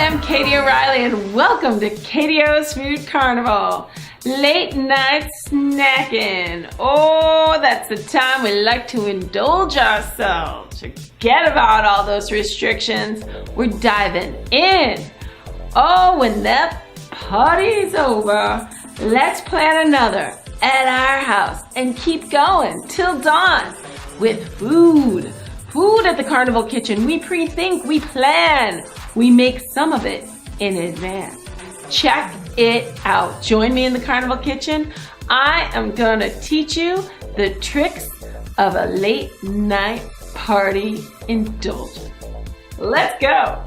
I'm Katie O'Reilly and welcome to KTO's Food Carnival. Late night snacking. Oh, that's the time we like to indulge ourselves. Forget about all those restrictions. We're diving in. Oh, when that party's over, let's plan another at our house and keep going till dawn with food. Food at the Carnival kitchen. We pre-think, we plan. We make some of it in advance. Check it out. Join me in the Carnival kitchen. I am gonna teach you the tricks of a late night party indulgence. Let's go.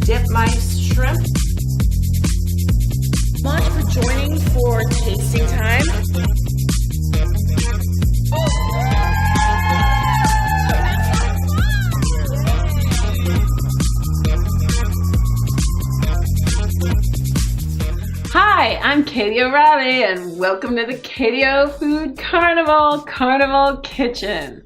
Dip my shrimp. Much for joining for tasting time. Hi, I'm Katie O'Reilly and welcome to the KTO Food Carnival Kitchen.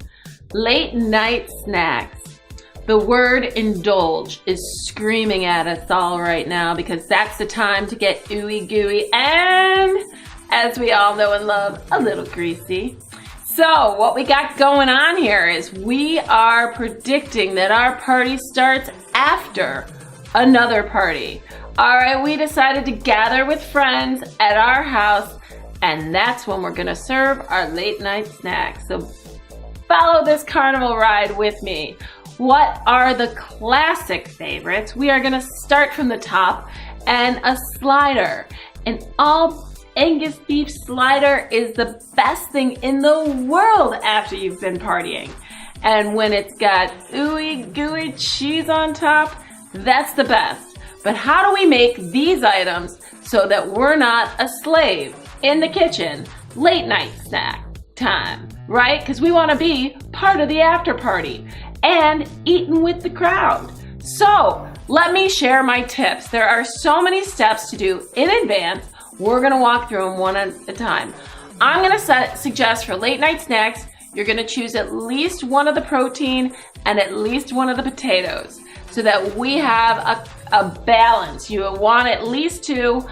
Late night snacks. The word indulge is screaming at us all right now because that's the time to get ooey gooey and, as we all know and love, a little greasy. So what we got going on here is we are predicting that our party starts after another party. All right, we decided to gather with friends at our house, and that's when we're gonna serve our late night snacks. So follow this carnival ride with me. What are the classic favorites? We are gonna start from the top, and a slider. An all Angus beef slider is the best thing in the world after you've been partying. And when it's got ooey gooey cheese on top, that's the best. But how do we make these items so that we're not a slave in the kitchen late night snack time, right? Because we want to be part of the after party and eating with the crowd. So let me share my tips. There are so many steps to do in advance. We're going to walk through them one at a time. I'm going to suggest for late night snacks, you're going to choose at least one of the protein and at least one of the potatoes, so that we have a balance. You want at least two.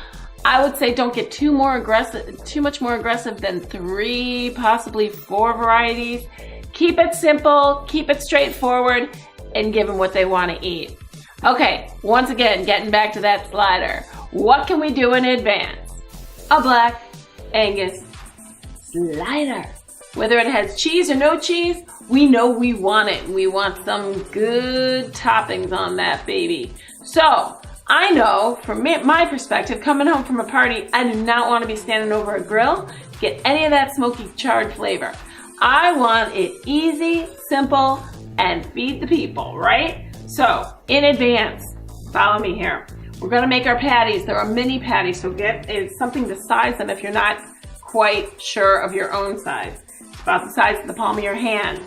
I would say don't get too much more aggressive than 3, possibly 4 varieties. Keep it simple, keep it straightforward, and give them what they want to eat. Okay, once again, getting back to that slider. What can we do in advance? A black Angus slider. Whether it has cheese or no cheese, we know we want it. We want some good toppings on that baby. So I know from my perspective, coming home from a party, I do not want to be standing over a grill to get any of that smoky charred flavor. I want it easy, simple, and feed the people, right? So in advance, follow me here. We're gonna make our patties. There are mini patties, so get something to size them if you're not quite sure of your own size. About the size of the palm of your hand.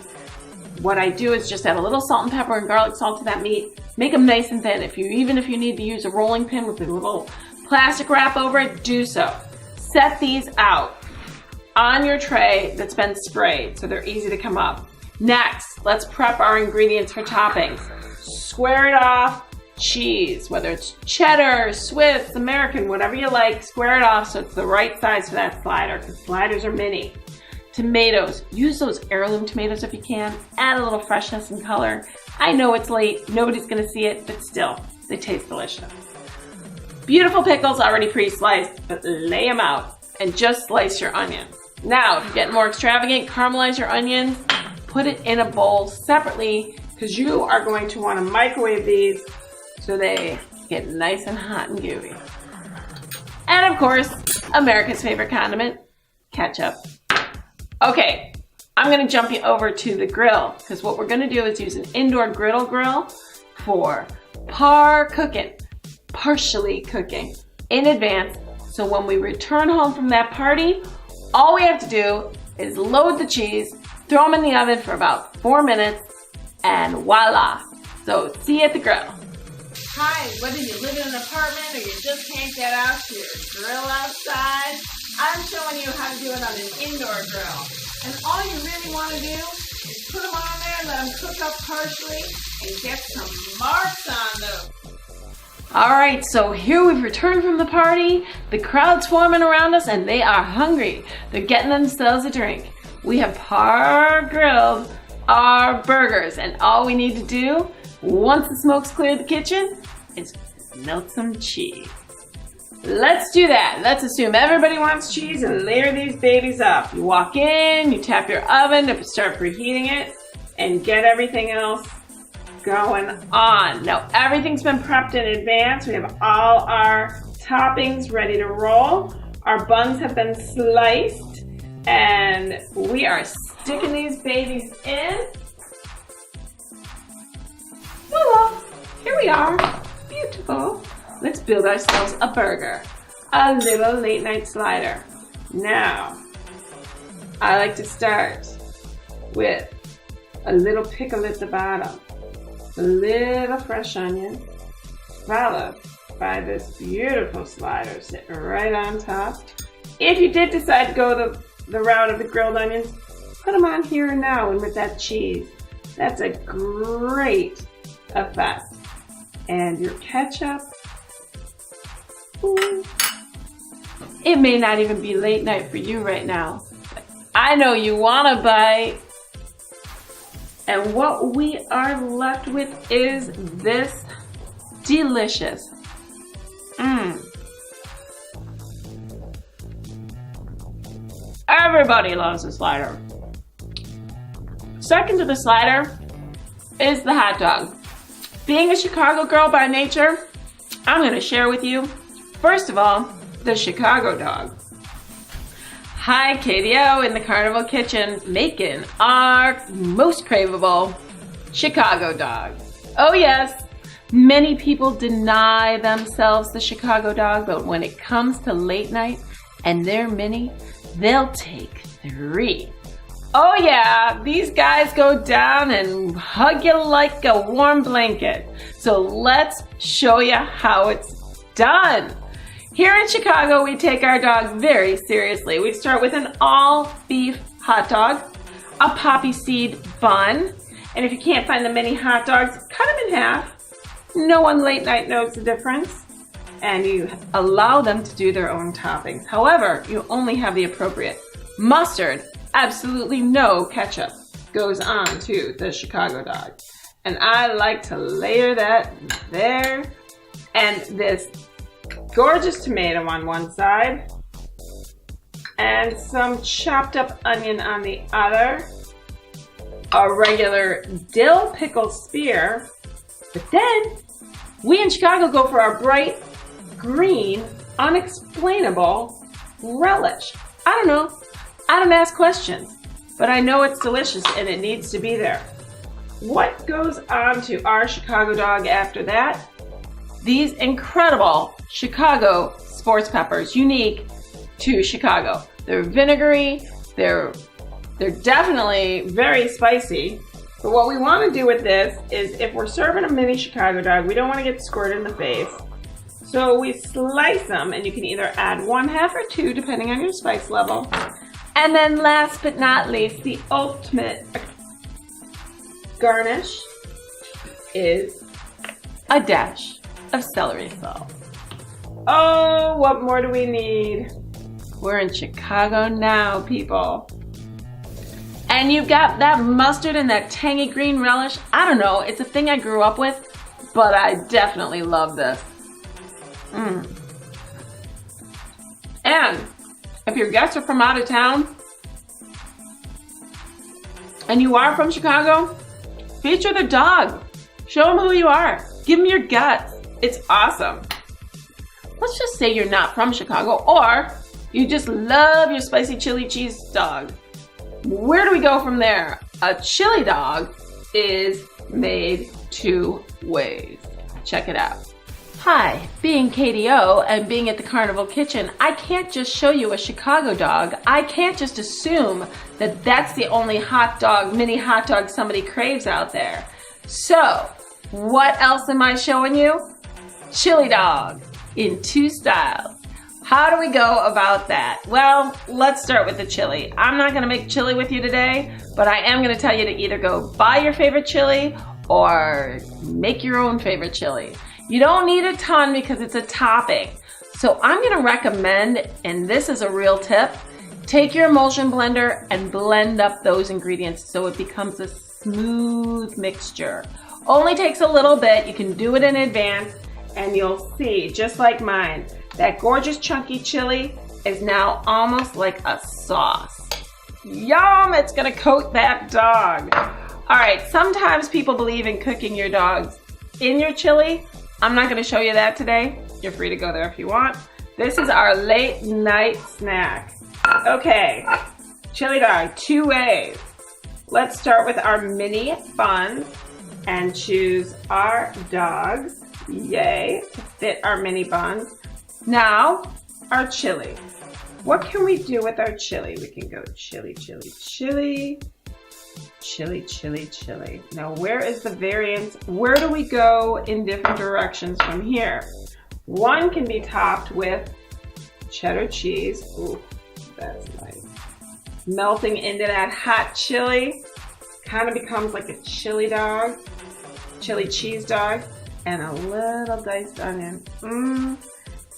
What I do is just add a little salt and pepper and garlic salt to that meat. Make them nice and thin. Even if you need to use a rolling pin with a little plastic wrap over it, do so. Set these out on your tray that's been sprayed so they're easy to come up. Next, let's prep our ingredients for toppings. Square it off. Cheese, whether it's cheddar, Swiss, American, whatever you like, square it off so it's the right size for that slider, because sliders are mini. Tomatoes, use those heirloom tomatoes if you can. Add a little freshness and color. I know it's late, nobody's gonna see it, but still, they taste delicious. Beautiful pickles already pre-sliced, but lay them out and just slice your onions. Now, if you're getting more extravagant, caramelize your onions, put it in a bowl separately, because you are going to want to microwave these so they get nice and hot and gooey. And of course, America's favorite condiment, ketchup. Okay, I'm gonna jump you over to the grill, because what we're gonna do is use an indoor griddle grill for partially cooking in advance. So when we return home from that party, all we have to do is load the cheese, throw them in the oven for about 4 minutes, and voila. So see you at the grill. Hi, whether you live in an apartment or you just can't get out to your grill outside, I'm showing you how to do it on an indoor grill. And all you really want to do is put them on there, let them cook up partially, and get some marks on them. All right, so here we've returned from the party. The crowd's swarming around us and they are hungry. They're getting themselves a drink. We have grilled our burgers, and all we need to do, once the smoke's cleared the kitchen, is melt some cheese. Let's do that. Let's assume everybody wants cheese and layer these babies up. You walk in, you tap your oven to start preheating it, and get everything else going on. Now everything's been prepped in advance. We have all our toppings ready to roll. Our buns have been sliced, and we are sticking these babies in. Voila! Here we are. Beautiful. Let's build ourselves a burger. A little late night slider. Now, I like to start with a little pickle at the bottom, a little fresh onion, followed by this beautiful slider sitting right on top. If you did decide to go the route of the grilled onions, put them on here and now and with that cheese. That's a great effect. And your ketchup. Ooh. It may not even be late night for you right now, but I know you want to bite. And what we are left with is this delicious. Everybody loves the slider. Second to the slider is the hot dog. Being a Chicago girl by nature, I'm going to share with you, first of all, the Chicago dog. Hi, KTO in the Carnival kitchen, making our most craveable Chicago dog. Oh yes, many people deny themselves the Chicago dog, but when it comes to late night and they're mini, they'll take 3. Oh yeah, these guys go down and hug you like a warm blanket. So let's show you how it's done. Here in Chicago, we take our dog very seriously. We start with an all beef hot dog, a poppy seed bun, and if you can't find the mini hot dogs, cut them in half. No one late night knows the difference. And you allow them to do their own toppings. However, you only have the appropriate mustard. Absolutely no ketchup goes on to the Chicago dog. And I like to layer that there. And this gorgeous tomato on one side. And some chopped up onion on the other. A regular dill pickle spear. But then, we in Chicago go for our bright green, unexplainable relish. I don't know. I don't ask questions, but I know it's delicious and it needs to be there. What goes on to our Chicago dog after that? These incredible Chicago sports peppers, unique to Chicago. They're vinegary, they're definitely very spicy. But what we want to do with this is if we're serving a mini Chicago dog, we don't want to get squirted in the face. So we slice them, and you can either add 1/2 or 2, depending on your spice level. And then last but not least, the ultimate garnish is a dash of celery salt. Oh, what more do we need? We're in Chicago now, people. And you've got that mustard and that tangy green relish. I don't know, it's a thing I grew up with, but I definitely love this. And if your guests are from out of town and you are from Chicago, feature the dog. Show them who you are. Give them your guts. It's awesome. Let's just say you're not from Chicago or you just love your spicy chili cheese dog. Where do we go from there? A chili dog is made 2 ways. Check it out. Hi, being KTO and being at the Carnival Kitchen, I can't just show you a Chicago dog. I can't just assume that that's the only hot dog, mini hot dog somebody craves out there. So, what else am I showing you? Chili dog in 2 styles. How do we go about that? Well, let's start with the chili. I'm not gonna make chili with you today, but I am gonna tell you to either go buy your favorite chili or make your own favorite chili. You don't need a ton because it's a topping. So I'm gonna recommend, and this is a real tip, take your emulsion blender and blend up those ingredients so it becomes a smooth mixture. Only takes a little bit. You can do it in advance and you'll see, just like mine, that gorgeous chunky chili is now almost like a sauce. Yum, it's gonna coat that dog. All right, sometimes people believe in cooking your dogs in your chili. I'm not gonna show you that today. You're free to go there if you want. This is our late night snack. Okay, chili dog, 2 ways. Let's start with our mini buns and choose our dogs, yay, to fit our mini buns. Now, our chili. What can we do with our chili? We can go chili, chili, chili, chili, chili, chili. Now, where is the variance? Where do we go in different directions from here? One can be topped with cheddar cheese. Ooh, that's nice. Melting into that hot chili. Kind of becomes like a chili dog, chili cheese dog, and a little diced onion.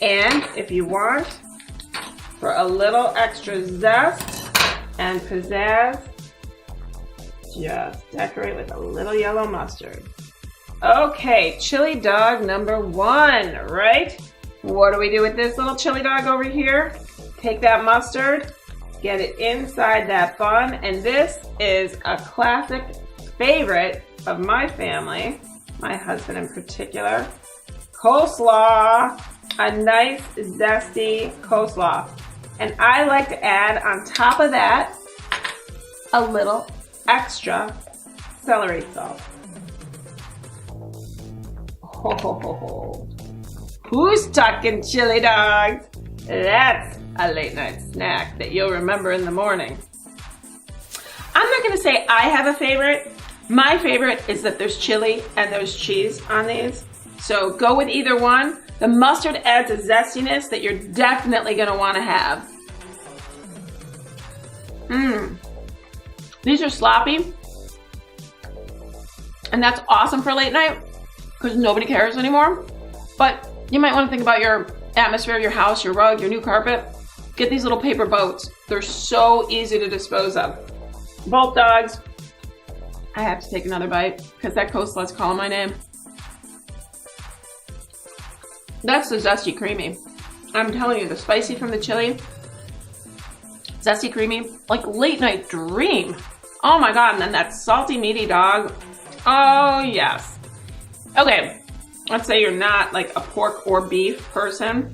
And if you want, for a little extra zest and pizzazz, just decorate with a little yellow mustard. Okay, chili dog number 1, right? What do we do with this little chili dog over here? Take that mustard, get it inside that bun, and this is a classic favorite of my family, my husband in particular, coleslaw. A nice zesty coleslaw. And I like to add on top of that a little extra celery salt. Oh, who's talking chili dogs? That's a late night snack that you'll remember in the morning. I'm not gonna say I have a favorite. My favorite is that there's chili and there's cheese on these. So go with either one. The mustard adds a zestiness that you're definitely gonna wanna have. These are sloppy. And that's awesome for late night because nobody cares anymore. But you might wanna think about your atmosphere, your house, your rug, your new carpet. Get these little paper boats. They're so easy to dispose of. Both dogs. I have to take another bite because that coleslaw's calling my name. That's the zesty creamy. I'm telling you, the spicy from the chili, zesty creamy, like late night dream. Oh my God, and then that salty meaty dog. Oh yes. Okay, let's say you're not like a pork or beef person,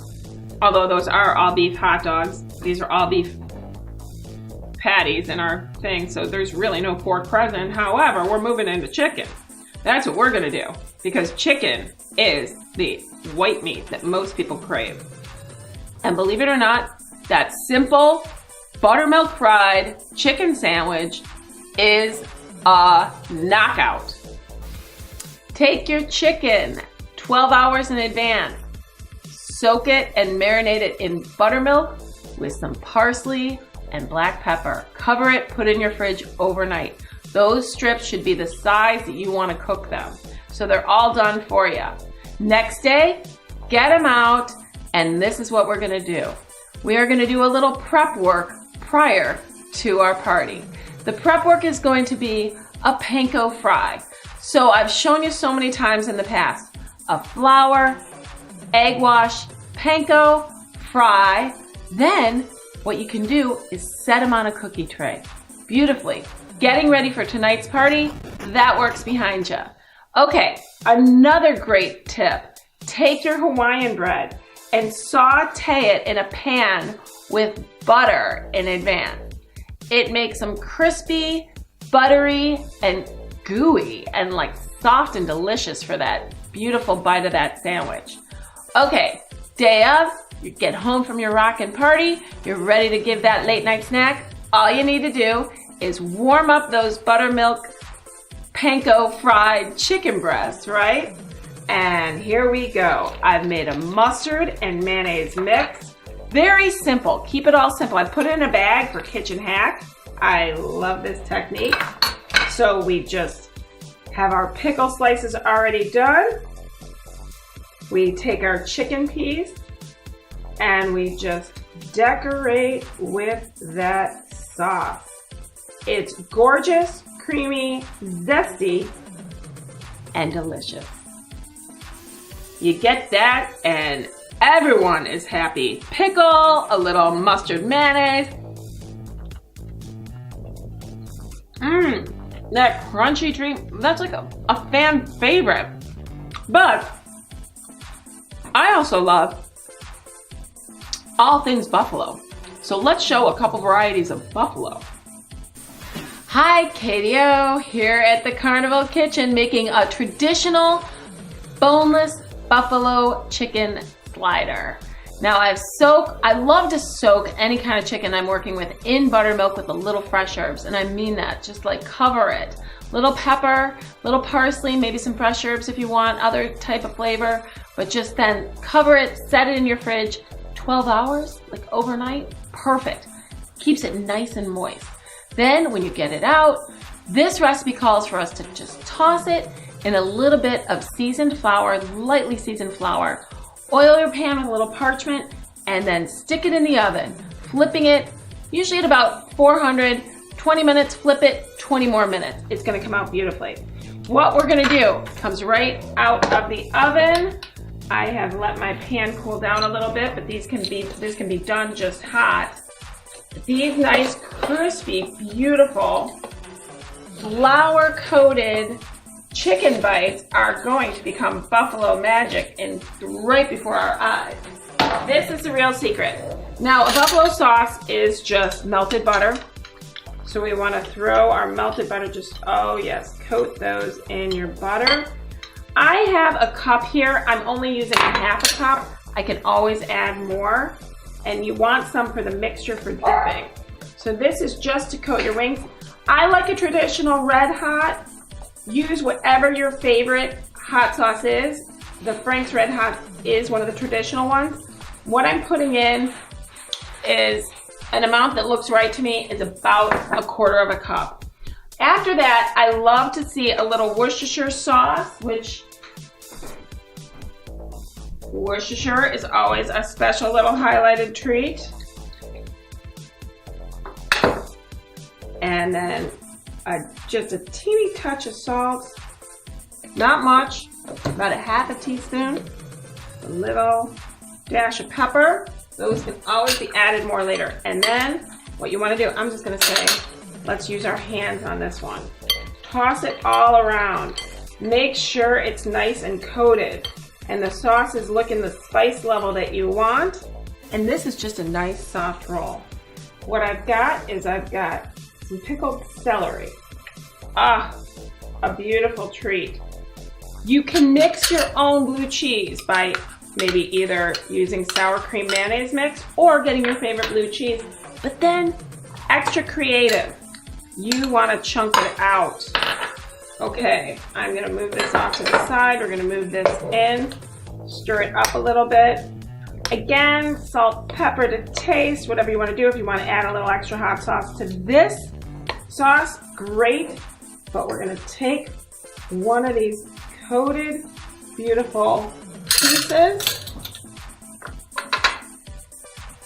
although those are all beef hot dogs. These are all beef patties in our thing, so there's really no pork present. However, we're moving into chicken. That's what we're gonna do because chicken is the white meat that most people crave. And believe it or not, that simple buttermilk fried chicken sandwich is a knockout. Take your chicken 12 hours in advance, soak it and marinate it in buttermilk with some parsley and black pepper. Cover it, put it in your fridge overnight. Those strips should be the size that you want to cook them. So they're all done for you. Next day, get them out, and this is what we're gonna do. We are gonna do a little prep work prior to our party. The prep work is going to be a panko fry. So I've shown you so many times in the past, a flour, egg wash, panko, fry. Then what you can do is set them on a cookie tray beautifully. Getting ready for tonight's party, that works behind you. Okay, another great tip. Take your Hawaiian bread and saute it in a pan with butter in advance. It makes them crispy, buttery, and gooey, and like soft and delicious for that beautiful bite of that sandwich. Okay, day of, you get home from your rockin' party, you're ready to give that late night snack. All you need to do is warm up those buttermilk panko fried chicken breasts, right? And here we go. I've made a mustard and mayonnaise mix. Very simple. Keep it all simple. I put it in a bag for kitchen hack. I love this technique. So we just have our pickle slices already done. We take our chicken piece and we just decorate with that sauce. It's gorgeous, creamy, zesty, and delicious. You get that and everyone is happy. Pickle, a little mustard mayonnaise. That crunchy treat, that's like a fan favorite. But I also love all things buffalo. So let's show a couple varieties of buffalo. Hi, KTO here at the Carnival Kitchen making a traditional boneless buffalo chicken slider. Now I love to soak any kind of chicken I'm working with in buttermilk with a little fresh herbs, and I mean that, just like cover it. Little pepper, little parsley, maybe some fresh herbs if you want, other type of flavor, but just then cover it, set it in your fridge, 12 hours, like overnight, perfect. Keeps it nice and moist. Then when you get it out, this recipe calls for us to just toss it in a little bit of seasoned flour, lightly seasoned flour. Oil your pan with a little parchment and then stick it in the oven, flipping it, usually at about 400, 20 minutes, flip it, 20 more minutes. It's gonna come out beautifully. What we're gonna do, comes right out of the oven. I have let my pan cool down a little bit, but this can be done just hot. These nice, crispy, beautiful, flour-coated chicken bites are going to become buffalo magic right before our eyes. This is the real secret. Now, a buffalo sauce is just melted butter. So we want to throw our melted butter, oh yes, coat those in your butter. I have a cup here. I'm only using a half a cup. I can always add more. And you want some for the mixture for dipping. So this is just to coat your wings. I like a traditional red hot. Use whatever your favorite hot sauce is. The Frank's Red Hot is one of the traditional ones. What I'm putting in is an amount that looks right to me is about 1/4 cup. After that, I love to see a little Worcestershire sauce, which Worcestershire is always a special little highlighted treat. And then just a teeny touch of salt, not much, about 1/2 teaspoon, a little dash of pepper. Those can always be added more later. And then what you want to do, I'm just going to say, let's use our hands on this one. Toss it all around. Make sure it's nice and coated and the sauce is looking the spice level that you want. And this is just a nice soft roll. What I've got is some pickled celery. Ah, a beautiful treat. You can mix your own blue cheese by maybe either using sour cream mayonnaise mix or getting your favorite blue cheese, but then extra creative. You want to chunk it out. Okay, I'm gonna move this off to the side. We're gonna move this in, stir it up a little bit. Again, salt, pepper to taste, whatever you want to do. If you want to add a little extra hot sauce to this sauce, great. But we're gonna take one of these coated, beautiful pieces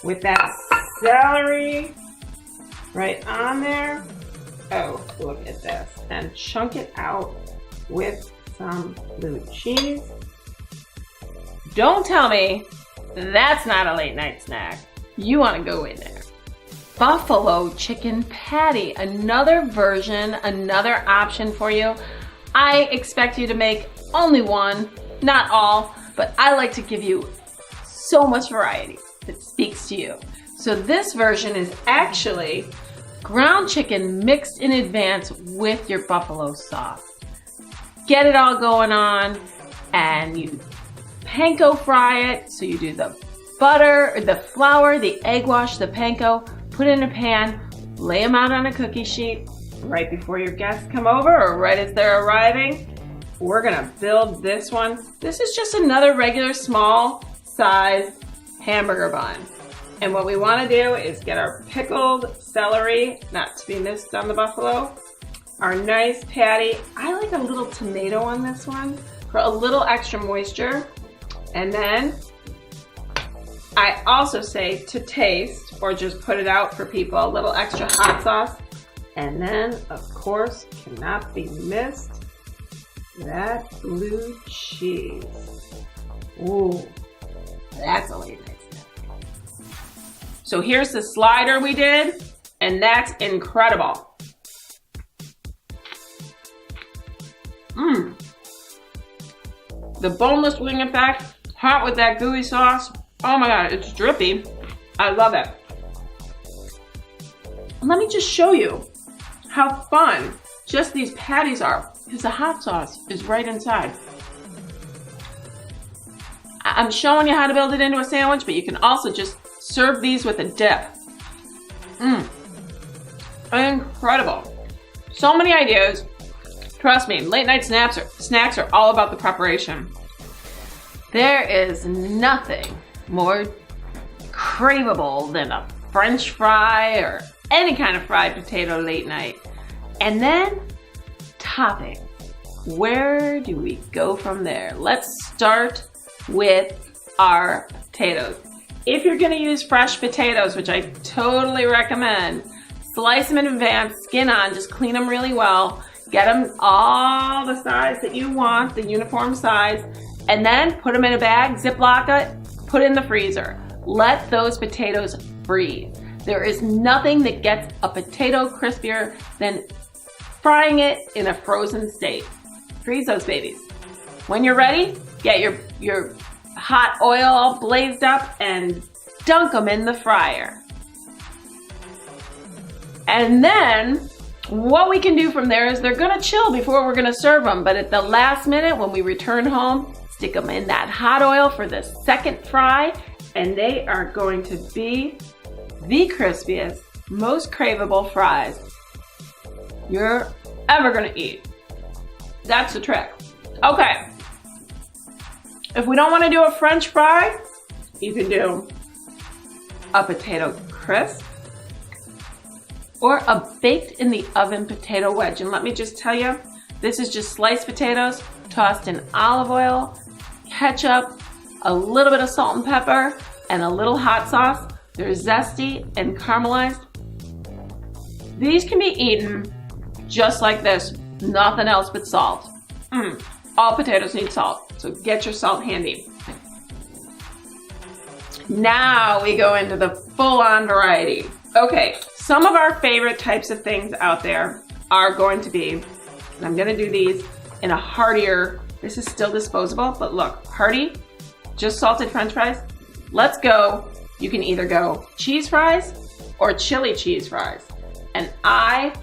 with that celery right on there. Oh, look at this. And chunk it out with some blue cheese. Don't tell me that's not a late night snack. You want to go in there. Buffalo chicken patty, another version, another option for you. I expect you to make only one, not all, but I like to give you so much variety that speaks to you. So this version is actually ground chicken mixed in advance with your buffalo sauce. get it all going on, and you panko fry it. So you do the butter, the flour, the egg wash, the panko, put it in a pan, lay them out on a cookie sheet right before your guests come over or right as they're arriving. We're gonna build this one. This is just another regular small size hamburger bun. And what we wanna do is get our pickled celery, not to be missed on the buffalo, our nice patty. I like a little tomato on this one for a little extra moisture. And then I also say to taste, or just put it out for people, a little extra hot sauce. And then, of course, cannot be missed, that blue cheese. Ooh, that's a late night snack. So here's the slider we did, and that's incredible. The boneless wing effect, hot with that gooey sauce. Oh my God, it's drippy. I love it. Let me just show you how fun just these patties are, because the hot sauce is right inside. I'm showing you how to build it into a sandwich, but you can also just serve these with a dip. Incredible. So many ideas. Trust me, late night snacks are all about the preparation. There is nothing more craveable than a French fry or any kind of fried potato late night. And then topping. Where do we go from there? Let's start with our potatoes. If you're gonna use fresh potatoes, which I totally recommend, slice them in advance, skin on, just clean them really well, get them all the size that you want, the uniform size, and then put them in a bag, Ziploc it, put it in the freezer. Let those potatoes breathe. There is nothing that gets a potato crispier than frying it in a frozen state. Freeze those babies. When you're ready, get your hot oil all blazed up and dunk them in the fryer. And then what we can do from there is they're gonna chill before we're gonna serve them, but at the last minute when we return home, stick them in that hot oil for the second fry, and they are going to be the crispiest, most craveable fries you're ever gonna eat. That's the trick. Okay. If we don't wanna do a French fry, you can do a potato crisp or a baked in the oven potato wedge. And let me just tell you, this is just sliced potatoes tossed in olive oil, ketchup, a little bit of salt and pepper, and a little hot sauce. They're zesty and caramelized. These can be eaten just like this, nothing else but salt. All potatoes need salt, so get your salt handy. Now we go into the full-on variety. Okay, some of our favorite types of things out there are going to be, and I'm gonna do these in a heartier, this is still disposable, but look, hearty, just salted French fries. Let's go. You can either go cheese fries or chili cheese fries. And I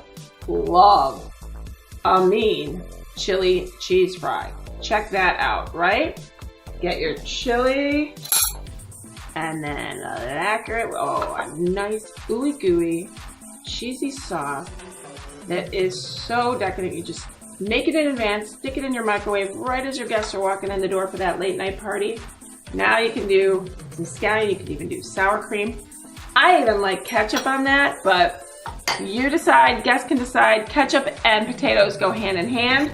love a mean chili cheese fry. Check that out, right? Get your chili and then lacquer it. Oh, a nice ooey gooey cheesy sauce that is so decadent. You just make it in advance, stick it in your microwave right as your guests are walking in the door for that late night party. Now you can do some scallion, you can even do sour cream. I even like ketchup on that, but you decide, guests can decide. Ketchup and potatoes go hand in hand,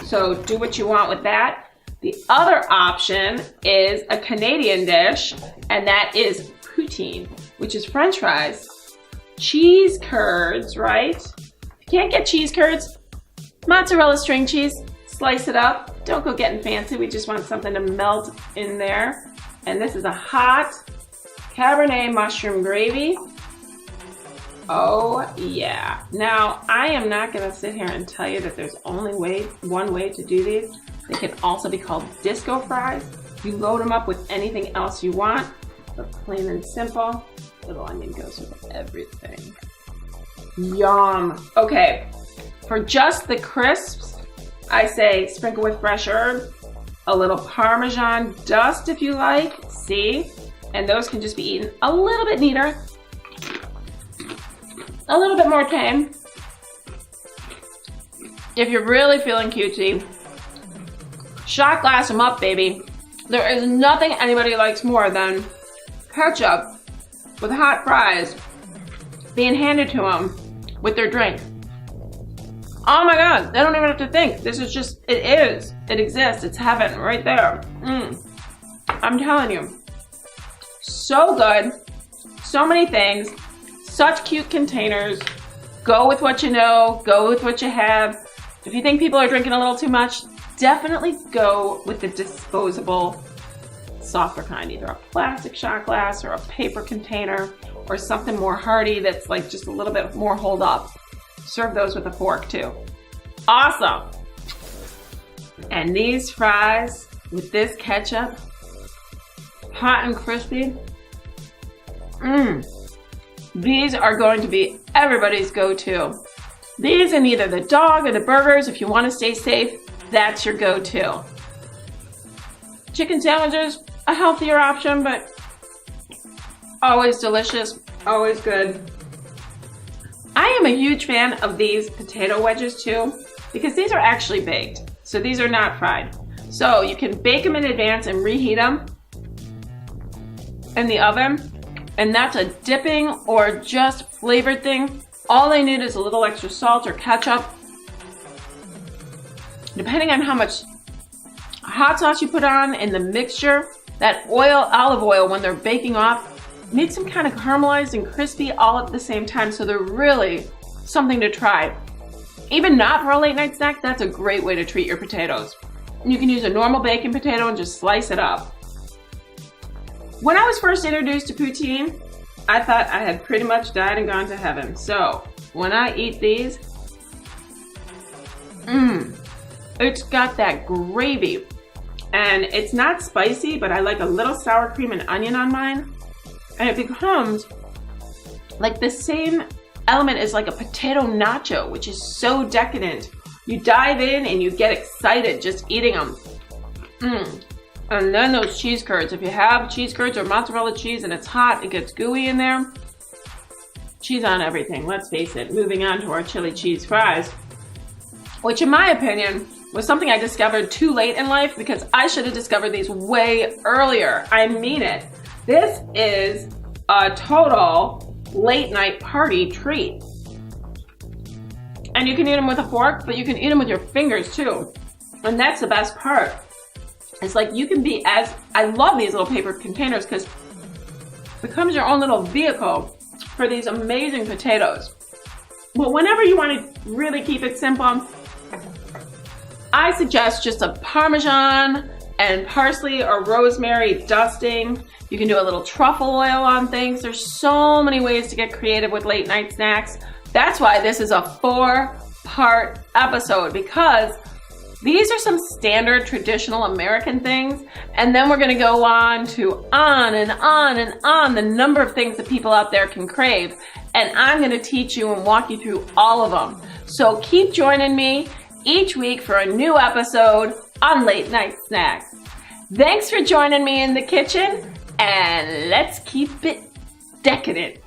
so do what you want with that. The other option is a Canadian dish, and that is poutine, which is French fries, cheese curds, right? If you can't get cheese curds, mozzarella string cheese, slice it up. Don't go getting fancy, we just want something to melt in there. And this is a hot Cabernet mushroom gravy. Oh yeah. Now, I am not gonna sit here and tell you that there's only one way to do these. They can also be called disco fries. You load them up with anything else you want, but plain and simple. Little onion goes with everything. Yum. Okay, for just the crisps, I say sprinkle with fresh herb, a little Parmesan dust if you like, see? And those can just be eaten a little bit neater, a little bit more tame. If you're really feeling cutesy, shot glass them up, baby. There is nothing anybody likes more than ketchup with hot fries being handed to them with their drink. Oh my God, they don't even have to think. This is just, it exists, it's heaven right there. I'm telling you, so good, so many things, such cute containers. Go with what you know, go with what you have. If you think people are drinking a little too much, definitely go with the disposable, softer kind, either a plastic shot glass or a paper container or something more hearty that's like just a little bit more hold up. Serve those with a fork too. Awesome. And these fries with this ketchup, hot and crispy. These are going to be everybody's go-to. These and either the dog or the burgers, if you want to stay safe, that's your go-to. Chicken sandwiches, a healthier option, but always delicious, always good. I am a huge fan of these potato wedges too, because these are actually baked. So these are not fried. So you can bake them in advance and reheat them in the oven. And that's a dipping or just flavored thing. All they need is a little extra salt or ketchup. Depending on how much hot sauce you put on in the mixture, that oil, olive oil, when they're baking off, makes them kind of caramelized and crispy all at the same time. So they're really something to try. Even not for a late night snack, that's a great way to treat your potatoes. You can use a normal baking potato and just slice it up. When I was first introduced to poutine, I thought I had pretty much died and gone to heaven. So when I eat these, it's got that gravy. And it's not spicy, but I like a little sour cream and onion on mine. And it becomes like the same element as like a potato nacho, which is so decadent. You dive in and you get excited just eating them. And then those cheese curds. If you have cheese curds or mozzarella cheese and it's hot, it gets gooey in there. Cheese on everything, let's face it. Moving on to our chili cheese fries, which in my opinion was something I discovered too late in life because I should have discovered these way earlier. I mean it. This is a total late night party treat. And you can eat them with a fork, but you can eat them with your fingers too. And that's the best part. It's like you can be I love these little paper containers because it becomes your own little vehicle for these amazing potatoes. But whenever you want to really keep it simple, I suggest just a Parmesan and parsley or rosemary dusting. You can do a little truffle oil on things. There's so many ways to get creative with late night snacks. That's why this is a 4-part episode, because these are some standard traditional American things, and then we're gonna go on and on the number of things that people out there can crave, and I'm gonna teach you and walk you through all of them. So keep joining me each week for a new episode on Late Night Snacks. Thanks for joining me in the kitchen, and let's keep it decadent.